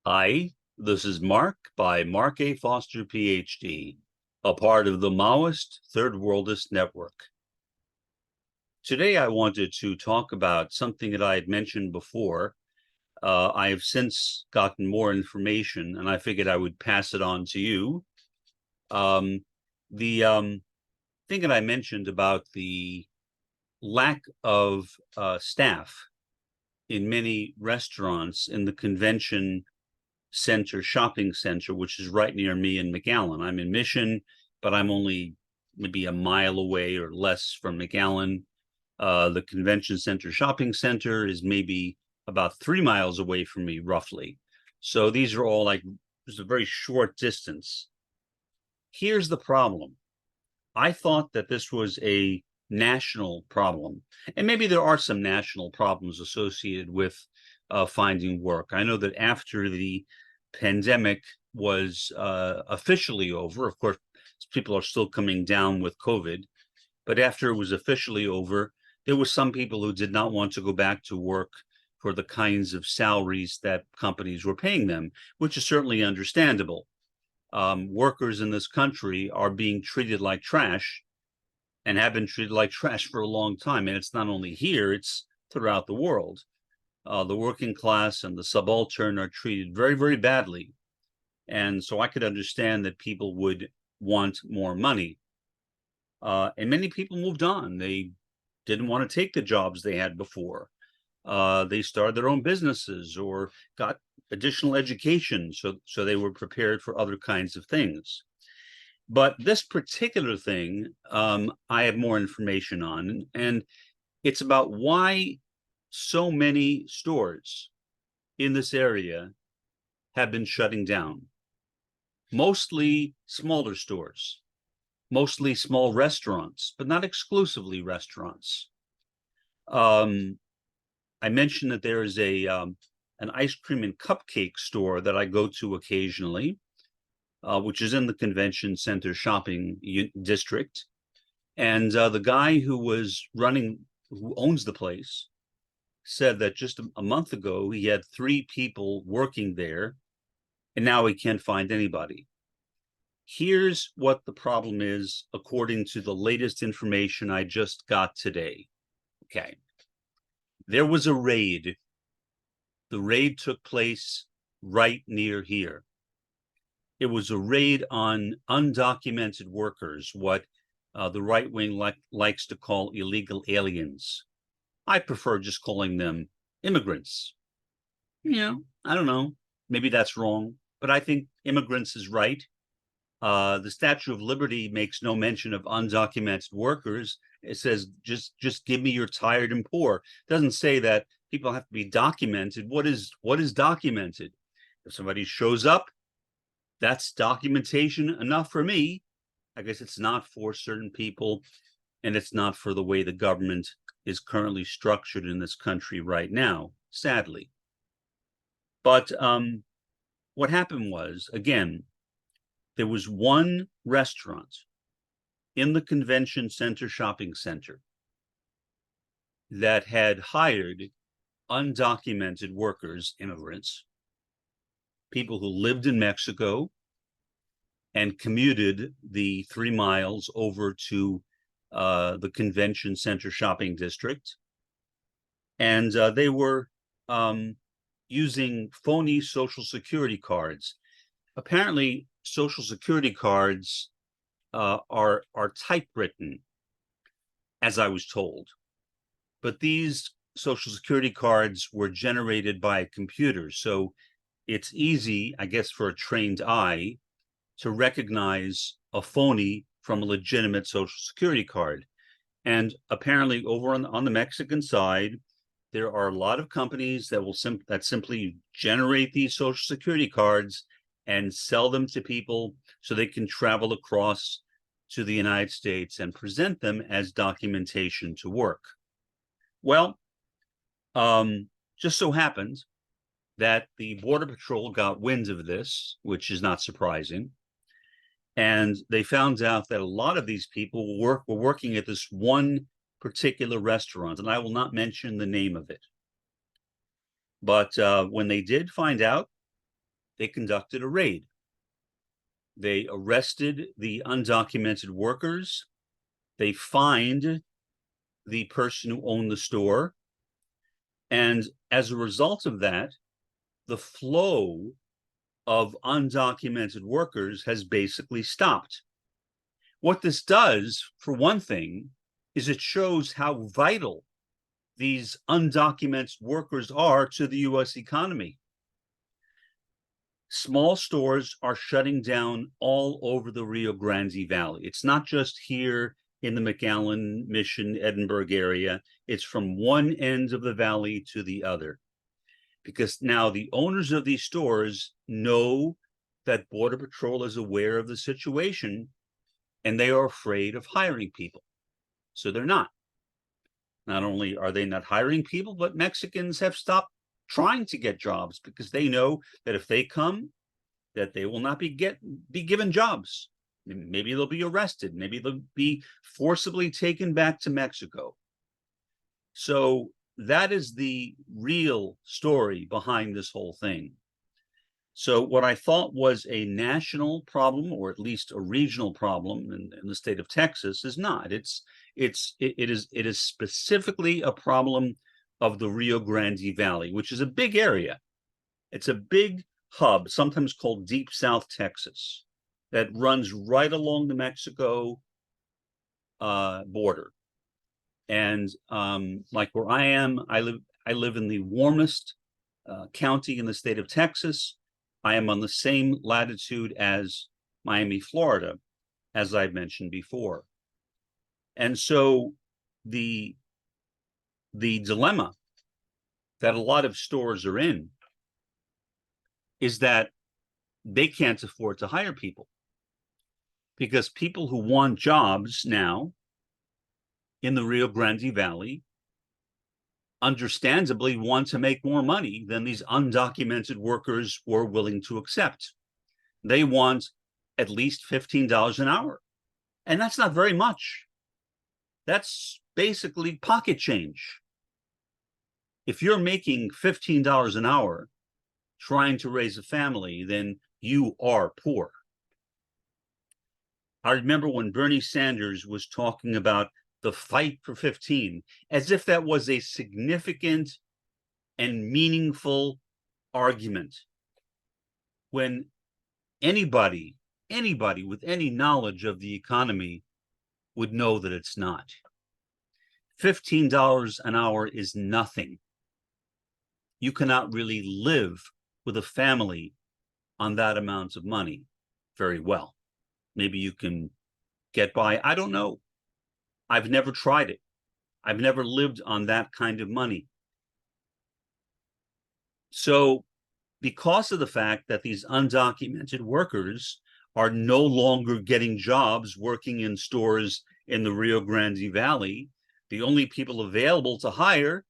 Hi, this is Mark by Mark A. Foster, Ph.D., a part of the Maoist-Third Worldist network. Today, I wanted to talk about something that I had mentioned before. I have since gotten more information, and I figured I would pass it on to you. The thing that I mentioned about the lack of staff in many restaurants in the convention center, shopping center, which is right near me in McAllen. I'm in Mission, but I'm only maybe a mile away or less from McAllen. The convention center shopping center is maybe about 3 miles away from me, roughly. So these are all like just a very short distance. Here's the problem. I thought that this was a national problem, and maybe there are some national problems associated with finding work. I know that after the pandemic was officially over, of course, people are still coming down with COVID, but after it was officially over, there were some people who did not want to go back to work for the kinds of salaries that companies were paying them, which is certainly understandable. Workers in this country are being treated like trash and have been treated like trash for a long time. And it's not only here, it's throughout the world. The working class and the subaltern are treated very, very badly. And so I could understand that people would want more money. And many people moved on. They didn't want to take the jobs they had before. They started their own businesses or got additional education, so they were prepared for other kinds of things. But this particular thing, I have more information on, and it's about why so many stores in this area have been shutting down. Mostly smaller stores, mostly small restaurants, but not exclusively restaurants. I mentioned that there is an ice cream and cupcake store that I go to occasionally, which is in the convention center shopping district. And the guy who owns the place, said that just a month ago he had 3 people working there, and now he can't find anybody. Here's what the problem is, according to the latest information I just got today. Okay. There was a raid. The raid took place right near here. It was a raid on undocumented workers, what the right wing likes to call illegal aliens. I prefer just calling them immigrants. I don't know. Maybe that's wrong, but I think immigrants is right. The Statue of Liberty makes no mention of undocumented workers. It says just give me your tired and poor. It doesn't say that people have to be documented. What is documented? If somebody shows up, that's documentation enough for me. I guess it's not for certain people, and it's not for the way the government is currently structured in this country right now, sadly. But what happened was, again, there was one restaurant in the convention center shopping center that had hired undocumented workers, immigrants, people who lived in Mexico and commuted the 3 miles over to the convention center shopping district. And they were using phony Social Security cards. Apparently, Social Security cards are typewritten, as I was told. But these Social Security cards were generated by a computer. So it's easy, I guess, for a trained eye to recognize a phony from a legitimate Social Security card. And apparently over on the Mexican side, there are a lot of companies that simply generate these Social Security cards and sell them to people so they can travel across to the United States and present them as documentation to work. Well, just so happened that the Border Patrol got wind of this, which is not surprising. And they found out that a lot of these people were working at this one particular restaurant, and I will not mention the name of it. But when they did find out, they conducted a raid. They arrested the undocumented workers. They fined the person who owned the store. And as a result of that, the flow of undocumented workers has basically stopped. What this does, for one thing, is it shows how vital these undocumented workers are to the US economy. Small stores are shutting down all over the Rio Grande Valley. It's not just here in the McAllen, Mission, Edinburgh area. It's from one end of the valley to the other. Because now the owners of these stores know that Border Patrol is aware of the situation and they are afraid of hiring people. So they're not. Not only are they not hiring people, but Mexicans have stopped trying to get jobs because they know that if they come, that they will not be given jobs. Maybe they'll be arrested. Maybe they'll be forcibly taken back to Mexico. So that is the real story behind this whole thing. So what I thought was a national problem, or at least a regional problem in the state of Texas, is not. It is specifically a problem of the Rio Grande Valley, which is a big area. It's a big hub, sometimes called Deep South Texas, that runs right along the Mexico border. And like where I am, I live in the warmest county in the state of Texas. I am on the same latitude as Miami, Florida, as I've mentioned before. And so the dilemma that a lot of stores are in is that they can't afford to hire people, because people who want jobs now in the Rio Grande Valley understandably want to make more money than these undocumented workers were willing to accept. They want at least $15 an hour. And that's not very much. That's basically pocket change. If you're making $15 an hour trying to raise a family, then you are poor. I remember when Bernie Sanders was talking about the fight for 15, as if that was a significant and meaningful argument, when anybody with any knowledge of the economy would know that it's not. $15 an hour is nothing. You cannot really live with a family on that amount of money very well. Maybe you can get by. I don't know. I've never tried it. I've never lived on that kind of money. So because of the fact that these undocumented workers are no longer getting jobs working in stores in the Rio Grande Valley, the only people available to hire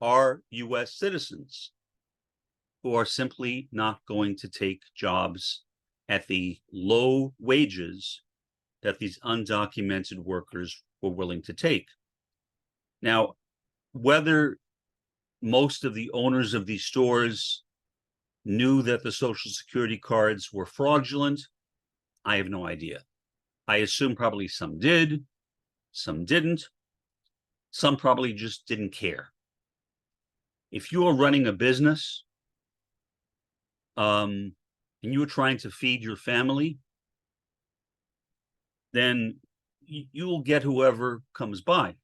are US citizens who are simply not going to take jobs at the low wages that these undocumented workers were willing to take. Now, whether most of the owners of these stores knew that the Social Security cards were fraudulent, I have no idea. I assume probably some did, some didn't, some probably just didn't care. If you are running a business and you are trying to feed your family, then you will get whoever comes by.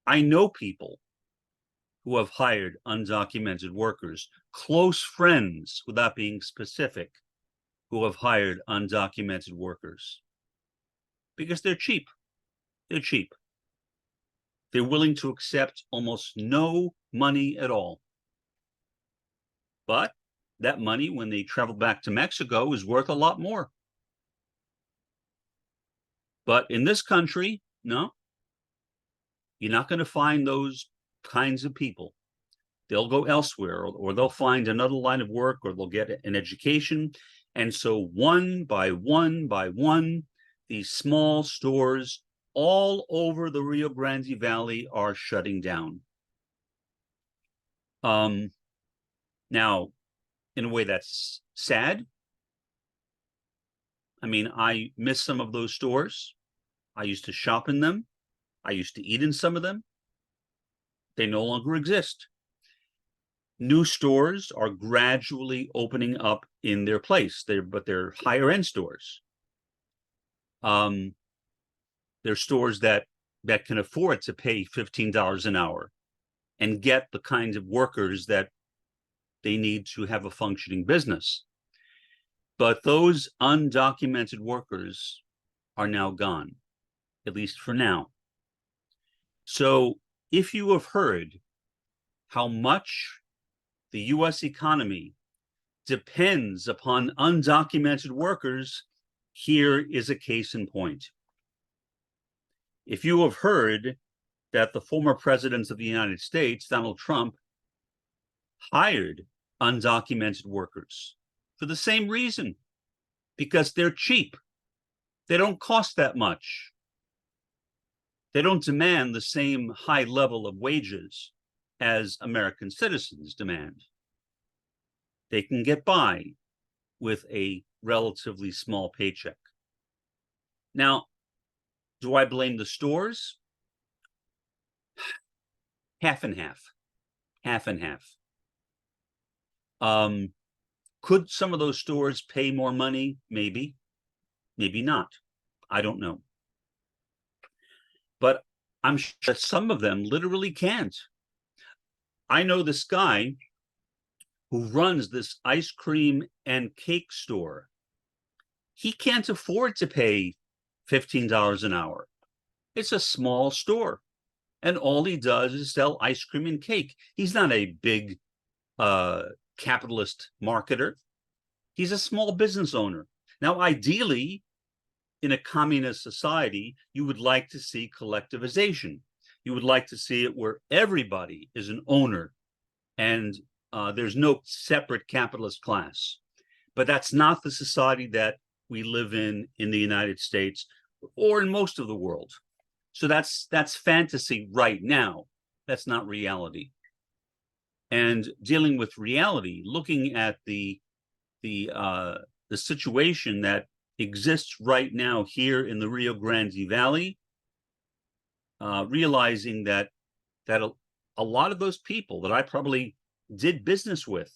I know people who have hired undocumented workers, close friends, without being specific, who have hired undocumented workers because they're cheap. They're cheap. They're willing to accept almost no money at all. But that money, when they travel back to Mexico, is worth a lot more. But in this country, no, you're not going to find those kinds of people. They'll go elsewhere, or they'll find another line of work, or they'll get an education. And so one by one, these small stores all over the Rio Grande Valley are shutting down. Now, in a way that's sad. I mean, I miss some of those stores. I used to shop in them. I used to eat in some of them. They no longer exist. New stores are gradually opening up in their place. But they're higher end stores. They're stores that can afford to pay $15 an hour and get the kinds of workers that they need to have a functioning business. But those undocumented workers are now gone, at least for now. So if you have heard how much the US economy depends upon undocumented workers, here is a case in point. If you have heard that the former president of the United States, Donald Trump, hired undocumented workers for the same reason, because they're cheap. They don't cost that much. They don't demand the same high level of wages as American citizens demand. They can get by with a relatively small paycheck. Now, do I blame the stores? Half and half. Half and half. Could some of those stores pay more money? Maybe. Maybe not. I don't know. But I'm sure that some of them literally can't. I know this guy who runs this ice cream and cake store. He can't afford to pay $15 an hour. It's a small store, and all he does is sell ice cream and cake. He's not a big capitalist marketer. He's a small business owner. Now, ideally, in a communist society, you would like to see collectivization. You would like to see it where everybody is an owner and there's no separate capitalist class. But that's not the society that we live in the United States or in most of the world. So that's fantasy right now. That's not reality. And dealing with reality, looking at the situation that exists right now here in the Rio Grande Valley, realizing that a lot of those people that I probably did business with,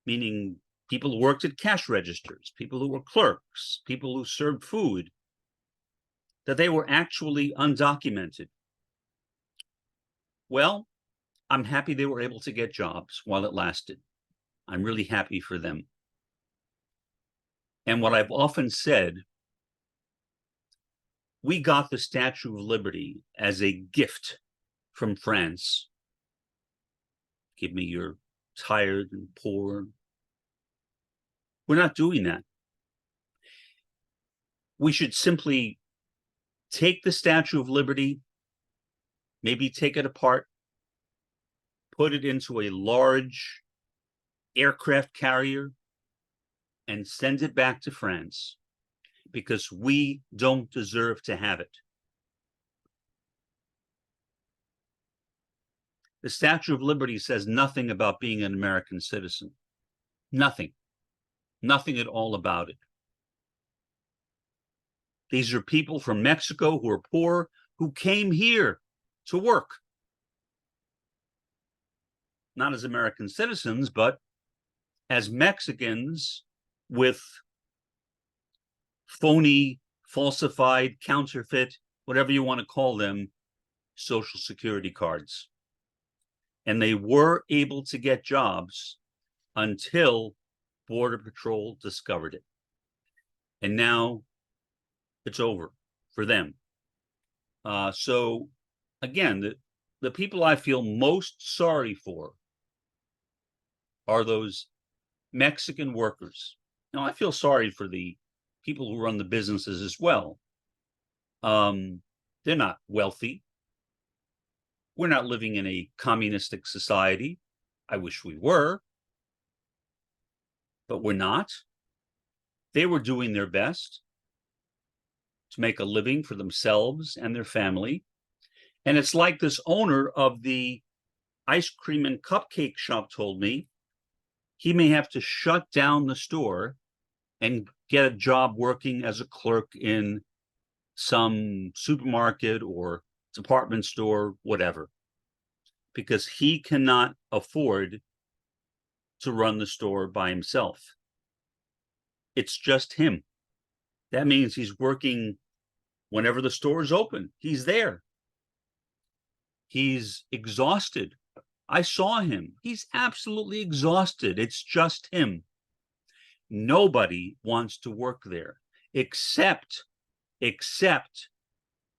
meaning people who worked at cash registers, people who were clerks, people who served food, that they were actually undocumented. Well, I'm happy they were able to get jobs while it lasted. I'm really happy for them. And what I've often said, we got the Statue of Liberty as a gift from France. Give me your tired and poor. We're not doing that. We should simply take the Statue of Liberty, maybe take it apart, put it into a large aircraft carrier, and send it back to France, because we don't deserve to have it. The Statue of Liberty says nothing about being an American citizen. Nothing. Nothing at all about it. These are people from Mexico who are poor, who came here to work. Not as American citizens, but as Mexicans with phony, falsified, counterfeit, whatever you want to call them, Social Security cards. And they were able to get jobs until Border Patrol discovered it. And now it's over for them. So again, the people I feel most sorry for are those Mexican workers. Now, I feel sorry for the people who run the businesses as well. They're not wealthy. We're not living in a communistic society. I wish we were, but we're not. They were doing their best to make a living for themselves and their family. And it's like this owner of the ice cream and cupcake shop told me, he may have to shut down the store and get a job working as a clerk in some supermarket or department store, whatever, because he cannot afford to run the store by himself. It's just him. That means he's working whenever the store is open. He's there. He's exhausted. I saw him. He's absolutely exhausted. It's just him. Nobody wants to work there except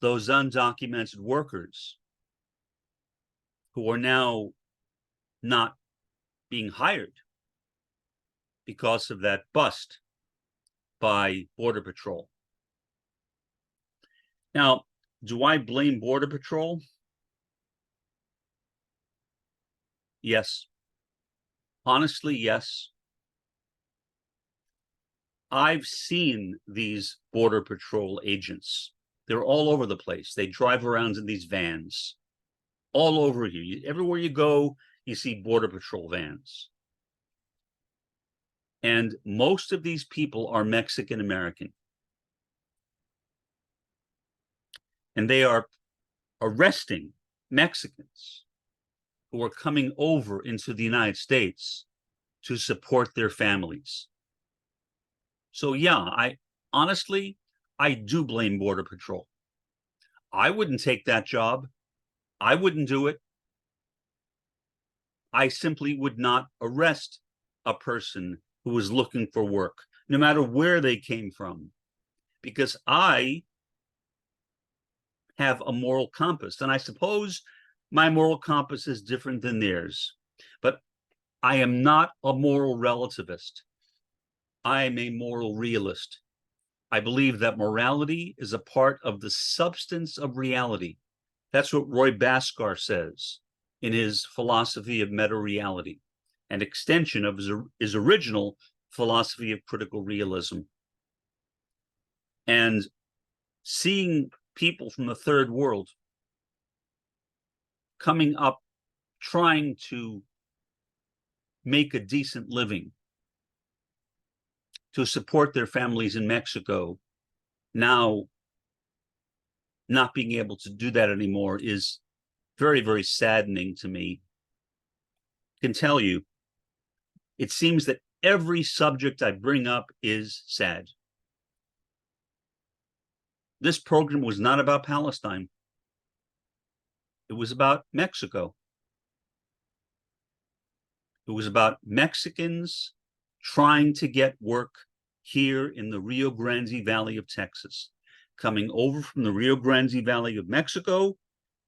those undocumented workers who are now not being hired because of that bust by Border Patrol. Now, do I blame Border Patrol? Yes. Honestly, yes. I've seen these Border Patrol agents. They're all over the place. They drive around in these vans all over here. Everywhere you go, you see Border Patrol vans. And most of these people are Mexican American. And they are arresting Mexicans who are coming over into the United States to support their families. So yeah, I honestly do blame Border Patrol. I wouldn't take that job. I wouldn't do it. I simply would not arrest a person who was looking for work, no matter where they came from, because I have a moral compass. And I suppose my moral compass is different than theirs, but I am not a moral relativist. I am a moral realist. I believe that morality is a part of the substance of reality. That's what Roy Bhaskar says in his philosophy of meta-reality, an extension of his original philosophy of critical realism. And seeing people from the third world coming up, trying to make a decent living, to support their families in Mexico, now not being able to do that anymore is very, very saddening to me. I can tell you, it seems that every subject I bring up is sad. This program was not about Palestine. It was about Mexico. It was about Mexicans trying to get work here in the Rio Grande Valley of Texas, coming over from the Rio Grande Valley of Mexico,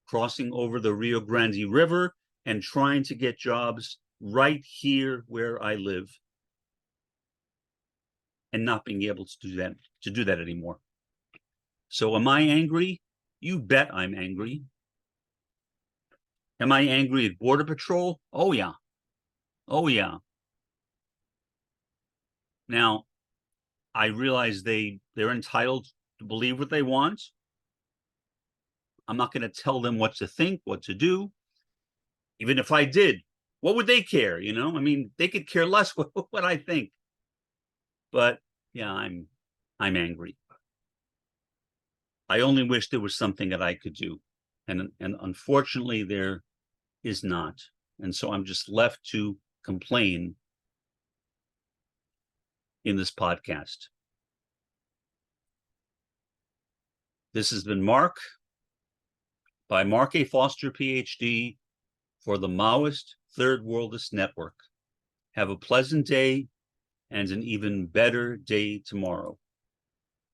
crossing over the Rio Grande River, and trying to get jobs right here where I live, and not being able to do that anymore. So am I angry? You bet I'm angry. Am I angry at Border Patrol? Oh yeah. Oh yeah. Now, I realize they're entitled to believe what they want. I'm not going to tell them what to think, what to do. Even if I did, what would they care? You know, I mean, they could care less what I think. But yeah, I'm angry. I only wish there was something that I could do. And unfortunately, there is not. And so I'm just left to complain in this podcast. This has been Mark by Mark A. Foster, Ph.D. for the Maoist-Third Worldist Network. Have a pleasant day and an even better day tomorrow.